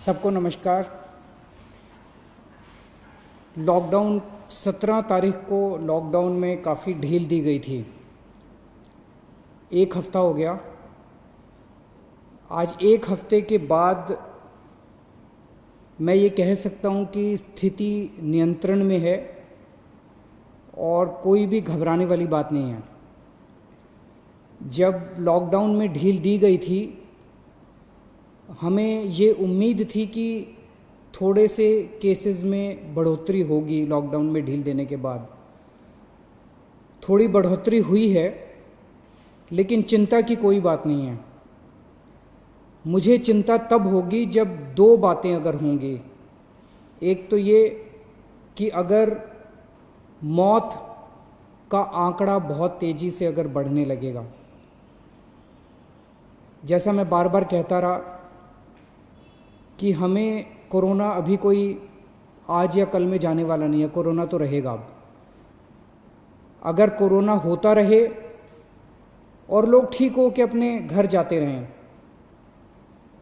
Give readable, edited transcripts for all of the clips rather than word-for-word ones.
सबको नमस्कार। लॉकडाउन 17 तारीख को लॉकडाउन में काफ़ी ढील दी गई थी। एक हफ्ता हो गया। आज एक हफ्ते के बाद मैं ये कह सकता हूँ कि स्थिति नियंत्रण में है और कोई भी घबराने वाली बात नहीं है। जब लॉकडाउन में ढील दी गई थी, हमें ये उम्मीद थी कि थोड़े से केसेस में बढ़ोतरी होगी। लॉकडाउन में ढील देने के बाद थोड़ी बढ़ोतरी हुई है, लेकिन चिंता की कोई बात नहीं है। मुझे चिंता तब होगी जब दो बातें अगर होंगी। एक तो ये कि अगर मौत का आंकड़ा बहुत तेज़ी से अगर बढ़ने लगेगा, जैसा मैं बार बार कहता रहा कि हमें कोरोना अभी कोई आज या कल में जाने वाला नहीं है। कोरोना तो रहेगा। अब अगर कोरोना होता रहे और लोग ठीक हो के अपने घर जाते रहें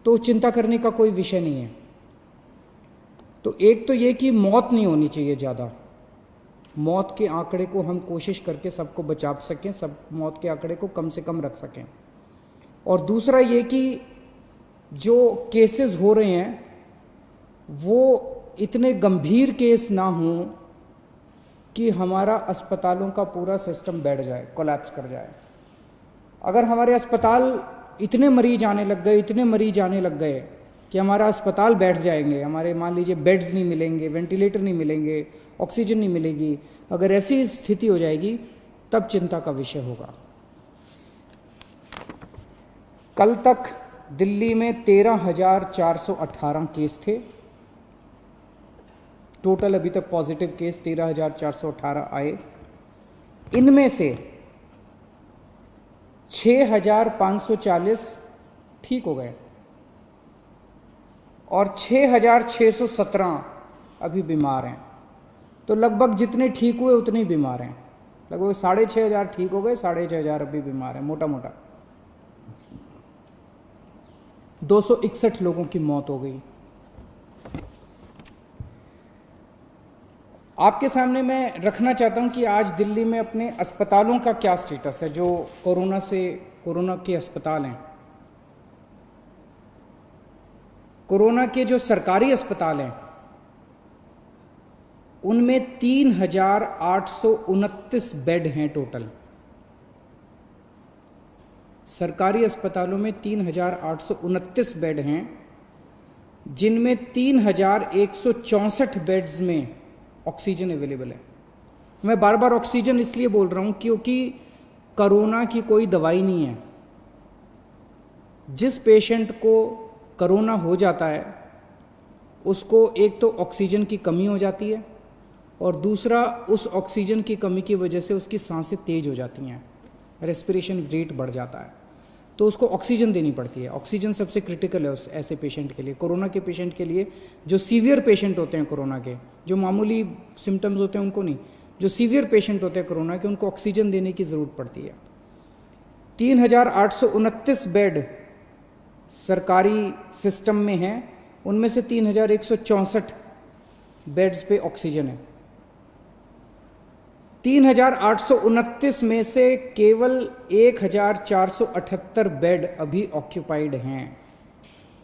तो चिंता करने का कोई विषय नहीं है। तो एक तो ये कि मौत नहीं होनी चाहिए ज़्यादा। मौत के आंकड़े को हम कोशिश करके सबको बचा सकें, सब मौत के आंकड़े को कम से कम रख सकें। और दूसरा ये कि जो केसेस हो रहे हैं वो इतने गंभीर केस ना हों कि हमारा अस्पतालों का पूरा सिस्टम बैठ जाए, कोलैप्स कर जाए। अगर हमारे अस्पताल इतने मरीज आने लग गए कि हमारा अस्पताल बैठ जाएंगे, हमारे मान लीजिए बेड्स नहीं मिलेंगे, वेंटिलेटर नहीं मिलेंगे, ऑक्सीजन नहीं मिलेगी, अगर ऐसी स्थिति हो जाएगी तब चिंता का विषय होगा। कल तक दिल्ली में 13,418 केस थे टोटल। अभी तक पॉजिटिव केस 13,418 आए। इनमें से 6,540 ठीक हो गए और 6,617 अभी बीमार हैं। तो लगभग जितने ठीक हुए उतने ही बीमार हैं। लगभग 6,500 ठीक हो गए, 6,500 अभी बीमार हैं। मोटा मोटा 261 लोगों की मौत हो गई। आपके सामने मैं रखना चाहता हूं कि आज दिल्ली में अपने अस्पतालों का क्या स्टेटस है। जो कोरोना के अस्पताल हैं, कोरोना के जो सरकारी अस्पताल हैं, उनमें 3,829 बेड हैं टोटल। सरकारी अस्पतालों में 3,829 बेड हैं, जिनमें 3,164 बेड्स में ऑक्सीजन अवेलेबल है। मैं बार बार ऑक्सीजन इसलिए बोल रहा हूं क्योंकि कोरोना की कोई दवाई नहीं है। जिस पेशेंट को कोरोना हो जाता है उसको एक तो ऑक्सीजन की कमी हो जाती है और दूसरा उस ऑक्सीजन की कमी की वजह से उसकी सांसें तेज हो जाती हैं, रेस्पिरेशन रेट बढ़ जाता है, तो उसको ऑक्सीजन देनी पड़ती है। ऑक्सीजन सबसे क्रिटिकल है उस ऐसे पेशेंट के लिए, कोरोना के पेशेंट के लिए। जो सीवियर पेशेंट होते हैं कोरोना के, जो मामूली सिम्टम्स होते हैं उनको नहीं, जो सीवियर पेशेंट होते हैं कोरोना के, उनको ऑक्सीजन देने की ज़रूरत पड़ती है। 3,829 बेड सरकारी सिस्टम में हैं, उनमें से 3,164 बेड्स पे ऑक्सीजन है। 3,829 में से केवल 1,478 बेड अभी ऑक्यूपाइड हैं।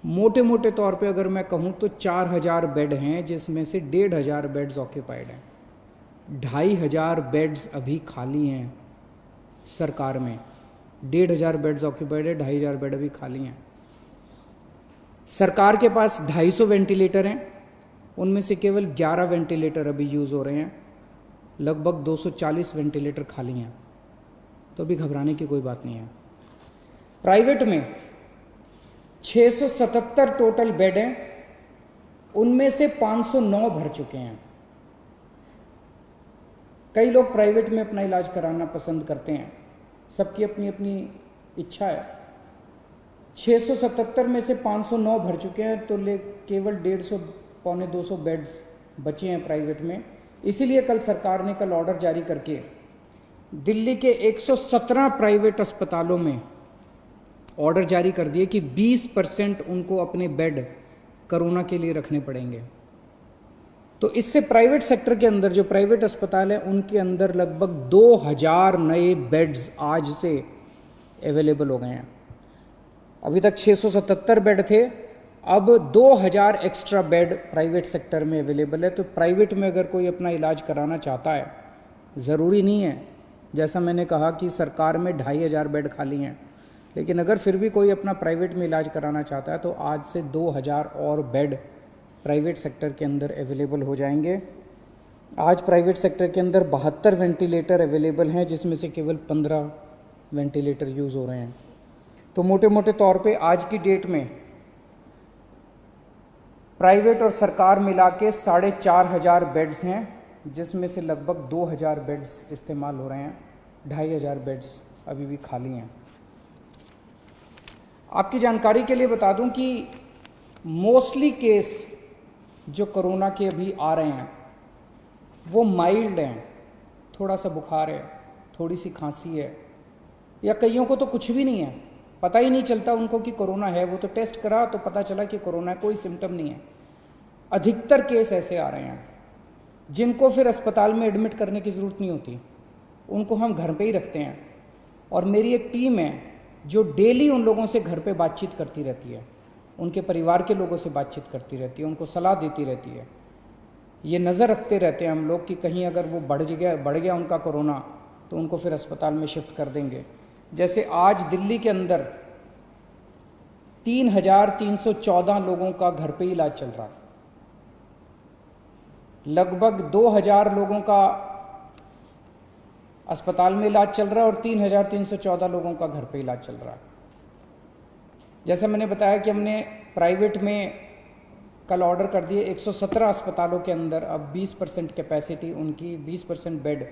मोटे मोटे तौर पे अगर मैं कहूँ तो 4,000 बेड हैं, जिसमें से 1,500 बेड्स ऑक्यूपाइड हैं। 2,500 बेड्स अभी खाली हैं सरकार में। 1,500 बेड्स ऑक्यूपाइड है, 2,500 बेड अभी खाली हैं। सरकार के पास 250 वेंटिलेटर हैं, उनमें से केवल 11 वेंटिलेटर अभी यूज़ हो रहे हैं। लगभग 240 वेंटिलेटर खाली हैं। तो अभी घबराने की कोई बात नहीं है। प्राइवेट में 677 टोटल बेड हैं, उनमें से 509 भर चुके हैं। कई लोग प्राइवेट में अपना इलाज कराना पसंद करते हैं, सबकी अपनी अपनी इच्छा है। 677 में से 509 भर चुके हैं, तो केवल 150 पौने 200 बेड्स बचे हैं प्राइवेट में। इसीलिए कल सरकार ने ऑर्डर जारी करके दिल्ली के 117 प्राइवेट अस्पतालों में ऑर्डर जारी कर दिए कि 20% उनको अपने बेड कोरोना के लिए रखने पड़ेंगे। तो इससे प्राइवेट सेक्टर के अंदर जो प्राइवेट अस्पताल हैं उनके अंदर लगभग 2000 नए बेड्स आज से अवेलेबल हो गए हैं। अभी तक 677 बेड थे, अब 2000 एक्स्ट्रा बेड प्राइवेट सेक्टर में अवेलेबल है। तो प्राइवेट में अगर कोई अपना इलाज कराना चाहता है, ज़रूरी नहीं है, जैसा मैंने कहा कि सरकार में 2500 बेड खाली हैं, लेकिन अगर फिर भी कोई अपना प्राइवेट में इलाज कराना चाहता है तो आज से 2000 और बेड प्राइवेट सेक्टर के अंदर अवेलेबल हो जाएंगे। आज प्राइवेट सेक्टर के अंदर 72 वेंटिलेटर अवेलेबल हैं, जिसमें से केवल 15 वेंटिलेटर यूज़ हो रहे हैं। तो मोटे मोटे तौर पे आज की डेट में प्राइवेट और सरकार मिला के 4500 बेड्स हैं, जिसमें से लगभग 2000 बेड्स इस्तेमाल हो रहे हैं, 2500 बेड्स अभी भी खाली हैं। आपकी जानकारी के लिए बता दूं कि मोस्टली केस जो कोरोना के अभी आ रहे हैं वो माइल्ड हैं, थोड़ा सा बुखार है, थोड़ी सी खांसी है, या कईयों को तो कुछ भी नहीं है, पता ही नहीं चलता उनको कि कोरोना है। वो तो टेस्ट करा तो पता चला कि कोरोना है, कोई सिम्टम नहीं है। अधिकतर केस ऐसे आ रहे हैं जिनको फिर अस्पताल में एडमिट करने की ज़रूरत नहीं होती, उनको हम घर पे ही रखते हैं। और मेरी एक टीम है जो डेली उन लोगों से घर पे बातचीत करती रहती है, उनके परिवार के लोगों से बातचीत करती रहती है, उनको सलाह देती रहती है। ये नज़र रखते रहते हैं हम लोग कि कहीं अगर वो बढ़ गया उनका कोरोना तो उनको फिर अस्पताल में शिफ्ट कर देंगे। जैसे आज दिल्ली के अंदर 3314 लोगों का घर पे इलाज चल रहा है, लगभग 2000 लोगों का अस्पताल में इलाज चल रहा है और 3314 लोगों का घर पे इलाज चल रहा है। जैसे मैंने बताया कि हमने प्राइवेट में कल ऑर्डर कर दिए 117 अस्पतालों के अंदर, अब 20% कैपेसिटी उनकी, 20% बेड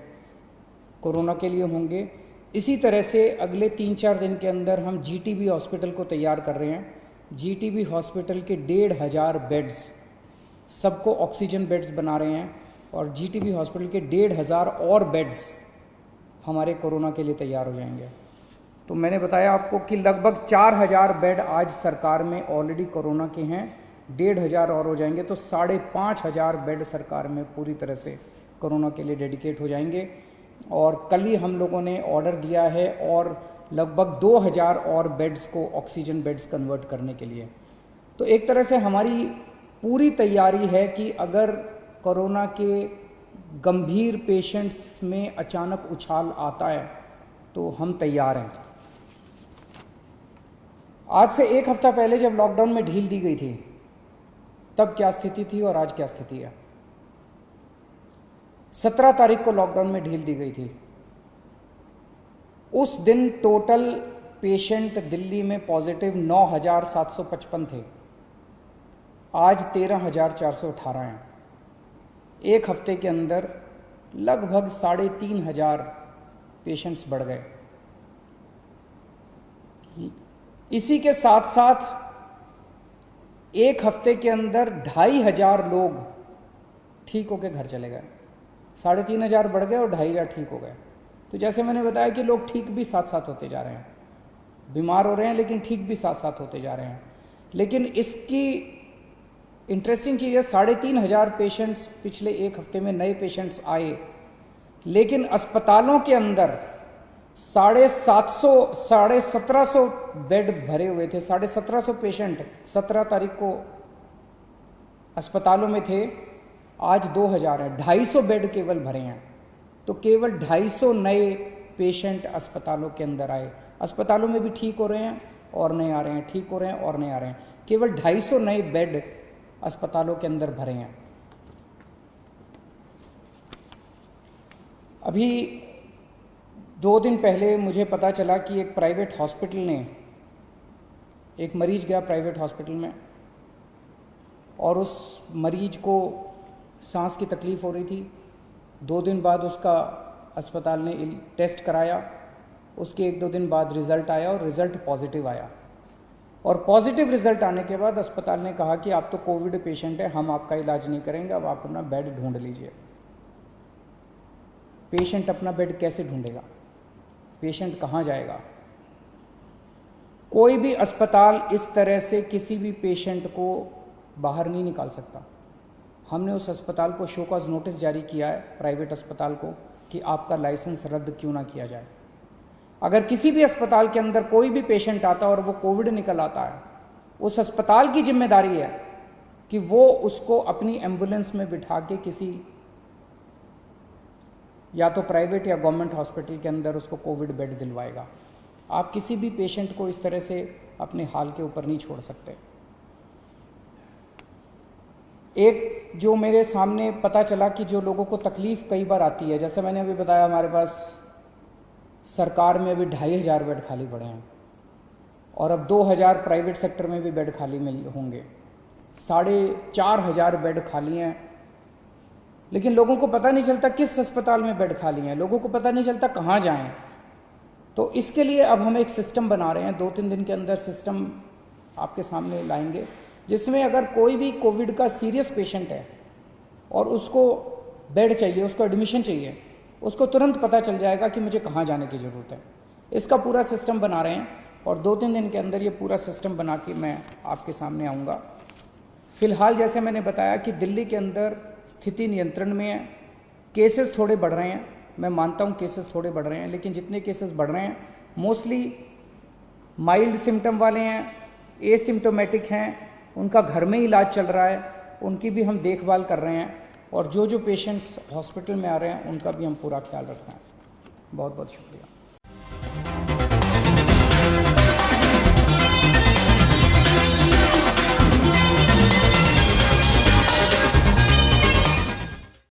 कोरोना के लिए होंगे। इसी तरह से अगले 3-4 दिन के अंदर हम जीटीबी हॉस्पिटल को तैयार कर रहे हैं। जीटीबी हॉस्पिटल के 1500 बेड्स, सबको ऑक्सीजन बेड्स बना रहे हैं, और जीटीबी हॉस्पिटल के 1500 और बेड्स हमारे कोरोना के लिए तैयार हो जाएंगे। तो मैंने बताया आपको कि लगभग 4000 बेड आज सरकार में ऑलरेडी कोरोना के हैं, 1500 और हो जाएंगे, तो 5500 बेड सरकार में पूरी तरह से कोरोना के लिए डेडिकेट हो जाएंगे। और कल ही हम लोगों ने ऑर्डर दिया है और लगभग 2000 और बेड्स को ऑक्सीजन बेड्स कन्वर्ट करने के लिए। तो एक तरह से हमारी पूरी तैयारी है कि अगर कोरोना के गंभीर पेशेंट्स में अचानक उछाल आता है तो हम तैयार हैं। आज से 1 हफ्ता पहले जब लॉकडाउन में ढील दी गई थी तब क्या स्थिति थी और आज क्या स्थिति है। 17 तारीख को लॉकडाउन में ढील दी गई थी। उस दिन टोटल पेशेंट दिल्ली में पॉजिटिव 9755 थे, आज 13418 हैं। 1 हफ्ते के अंदर लगभग 3500 पेशेंट्स बढ़ गए। इसी के साथ साथ 1 हफ्ते के अंदर 2500 लोग ठीक होकर घर चले गए। 3500 बढ़ गए और 2500 ठीक हो गए। तो जैसे मैंने बताया कि लोग ठीक भी साथ साथ होते जा रहे हैं, बीमार हो रहे हैं लेकिन ठीक भी साथ साथ होते जा रहे हैं। लेकिन इसकी इंटरेस्टिंग चीज़ है, 3500 पेशेंट्स पिछले 1 हफ्ते में नए पेशेंट्स आए, लेकिन अस्पतालों के अंदर 1750 बेड भरे हुए थे। 1750 पेशेंट 17 तारीख को अस्पतालों में थे, आज 2000 है। 250 बेड केवल भरे हैं। तो केवल 250 नए पेशेंट अस्पतालों के अंदर आए। अस्पतालों में भी ठीक हो रहे हैं और नए आ रहे हैं, ठीक हो रहे हैं और नए आ रहे हैं। केवल 250 नए बेड अस्पतालों के अंदर भरे हैं। अभी 2 दिन पहले मुझे पता चला कि एक प्राइवेट हॉस्पिटल ने, एक मरीज गया प्राइवेट हॉस्पिटल में और उस मरीज को सांस की तकलीफ़ हो रही थी। 2 दिन बाद उसका अस्पताल ने टेस्ट कराया, उसके 1-2 दिन बाद रिज़ल्ट आया और रिज़ल्ट पॉजिटिव आया। और पॉजिटिव रिज़ल्ट आने के बाद अस्पताल ने कहा कि आप तो कोविड पेशेंट है, हम आपका इलाज नहीं करेंगे, अब आप अपना बेड ढूंढ लीजिए। पेशेंट अपना बेड कैसे ढूंढेगा? पेशेंट कहाँ जाएगा? कोई भी अस्पताल इस तरह से किसी भी पेशेंट को बाहर नहीं निकाल सकता। हमने उस अस्पताल को शो कॉज नोटिस जारी किया है, प्राइवेट अस्पताल को, कि आपका लाइसेंस रद्द क्यों ना किया जाए। अगर किसी भी अस्पताल के अंदर कोई भी पेशेंट आता और वो कोविड निकल आता है, उस अस्पताल की जिम्मेदारी है कि वो उसको अपनी एम्बुलेंस में बिठा के किसी या तो प्राइवेट या गवर्नमेंट हॉस्पिटल के अंदर उसको कोविड बेड दिलवाएगा। आप किसी भी पेशेंट को इस तरह से अपने हाल के ऊपर नहीं छोड़ सकते। एक जो मेरे सामने पता चला कि जो लोगों को तकलीफ कई बार आती है, जैसे मैंने अभी बताया, हमारे पास सरकार में अभी 2500 बेड खाली पड़े हैं और अब 2000 प्राइवेट सेक्टर में भी बेड खाली होंगे, 4500 बेड खाली हैं, लेकिन लोगों को पता नहीं चलता किस अस्पताल में बेड खाली हैं, लोगों को पता नहीं चलता कहाँ जाएं। तो इसके लिए अब हम एक सिस्टम बना रहे हैं, 2-3 दिन के अंदर सिस्टम आपके सामने लाएंगे, जिसमें अगर कोई भी कोविड का सीरियस पेशेंट है और उसको बेड चाहिए, उसको एडमिशन चाहिए, उसको तुरंत पता चल जाएगा कि मुझे कहाँ जाने की ज़रूरत है। इसका पूरा सिस्टम बना रहे हैं और 2-3 दिन के अंदर ये पूरा सिस्टम बना के मैं आपके सामने आऊँगा। फ़िलहाल जैसे मैंने बताया कि दिल्ली के अंदर स्थिति नियंत्रण में है, केसेस थोड़े बढ़ रहे हैं, मैं मानता हूँ केसेस थोड़े बढ़ रहे हैं, लेकिन जितने केसेस बढ़ रहे हैं मोस्टली माइल्ड सिम्टम वाले हैं, एसिम्टोमेटिक हैं, उनका घर में ही इलाज चल रहा है, उनकी भी हम देखभाल कर रहे हैं और जो पेशेंट्स हॉस्पिटल में आ रहे हैं उनका भी हम पूरा ख्याल रख रहे हैं। बहुत बहुत शुक्रिया।